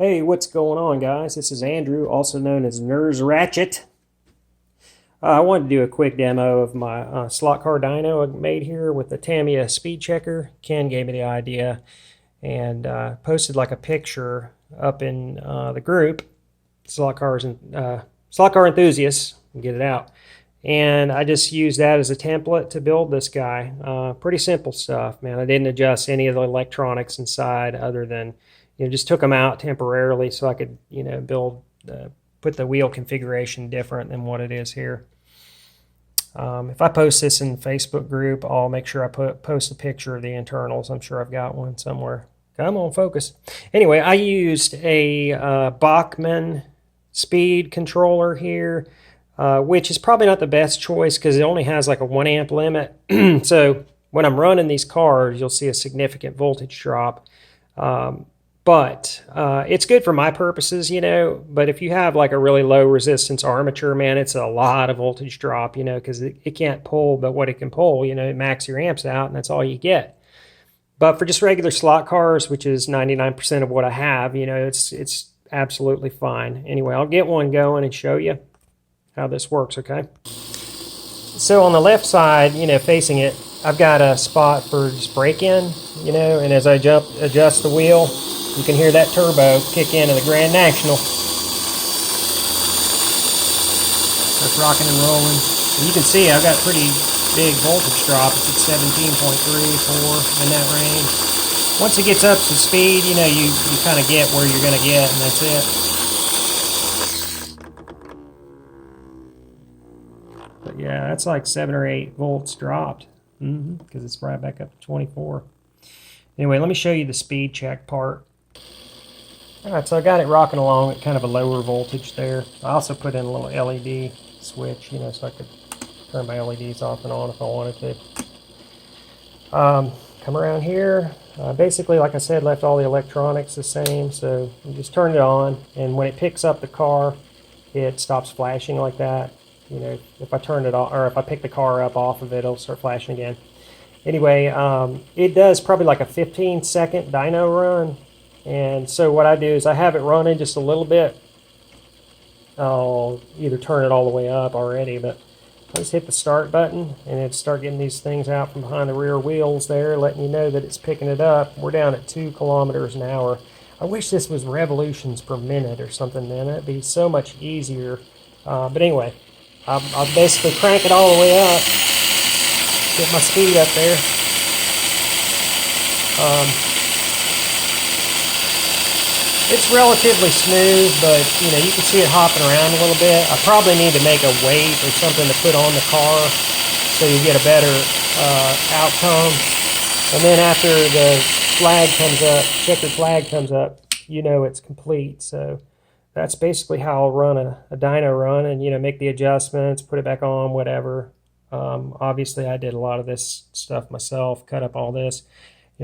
Hey, what's going on, guys? This is Andrew, also known as Nurse Ratchet. I wanted to do a quick demo of my slot car dyno I made here with the Tamiya speed checker. Ken gave me the idea and posted like a picture up in the group, slot car enthusiasts. Get it out. And I just used that as a template to build this guy. Pretty simple stuff, man. I didn't adjust any of the electronics inside other than just took them out temporarily so I could, put the wheel configuration different than what it is here. If I post this in the Facebook group, I'll make sure I post a picture of the internals. I'm sure I've got one somewhere. Come on, focus. Anyway, I used a Bachmann speed controller here, which is probably not the best choice because it only has like a 1 amp limit. So when I'm running these cars, you'll see a significant voltage drop. But it's good for my purposes, but if you have like a really low resistance armature, man, it's a lot of voltage drop, because it can't pull, but what it can pull, it max your amps out and that's all you get. But for just regular slot cars, which is 99% of what I have, it's absolutely fine. Anyway, I'll get one going and show you how this works, okay? So on the left side, facing it, I've got a spot for just break-in, and as I adjust the wheel, you can hear that turbo kick into the Grand National. Starts rocking and rolling. And you can see I've got a pretty big voltage drop. It's at 17.34 in that range. Once it gets up to speed, you kind of get where you're going to get, and that's it. But yeah, that's like 7 or 8 volts dropped because it's right back up to 24. Anyway, let me show you the speed check part. Alright, so I got it rocking along at kind of a lower voltage there. I also put in a little LED switch, so I could turn my LEDs off and on if I wanted to. Come around here. Basically, like I said, left all the electronics the same, so you just turn it on, and when it picks up the car, it stops flashing like that. If I turn it off, or if I pick the car up off of it, it'll start flashing again. Anyway, it does probably like a 15-second dyno run. And so what I do is I have it running just a little bit. I'll either turn it all the way up already, but I just hit the start button and it'll start getting these things out from behind the rear wheels there, letting you know that it's picking it up. We're down at 2 kilometers an hour. I wish this was revolutions per minute or something, man. That'd be so much easier. But anyway, I'll basically crank it all the way up, get my speed up there. It's relatively smooth, but you can see it hopping around a little bit. I probably need to make a weight or something to put on the car so you get a better outcome. And then after the flag comes up, checkered flag comes up, it's complete. So that's basically how I'll run a dyno run and make the adjustments, put it back on, whatever. Obviously I did a lot of this stuff myself, cut up all this.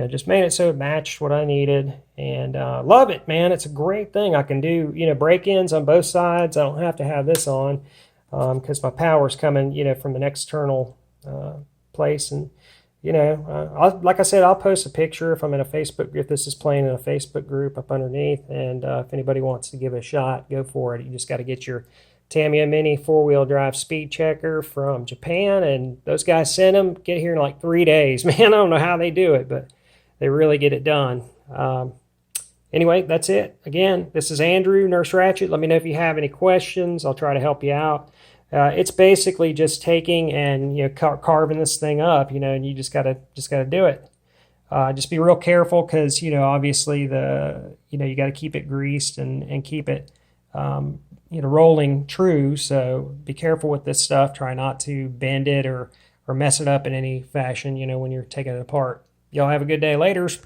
Just made it so it matched what I needed, and love it, man. It's a great thing. I can do, break-ins on both sides. I don't have to have this on because my power's coming, from an external place. And, like I said, I'll post a picture if I'm in a Facebook, if this is playing in a Facebook group up underneath. And if anybody wants to give it a shot, go for it. You just got to get your Tamiya Mini 4-wheel drive speed checker from Japan, and those guys send them. Get here in like 3 days. Man, I don't know how they do it, but they really get it done. Anyway, that's it. Again, this is Andrew, Nurse Ratchet. Let me know if you have any questions. I'll try to help you out. It's basically just taking and carving this thing up, and you just gotta do it. Just be real careful because obviously you got to keep it greased and keep it rolling true. So be careful with this stuff. Try not to bend it or mess it up in any fashion. When you're taking it apart. Y'all have a good day. Laters.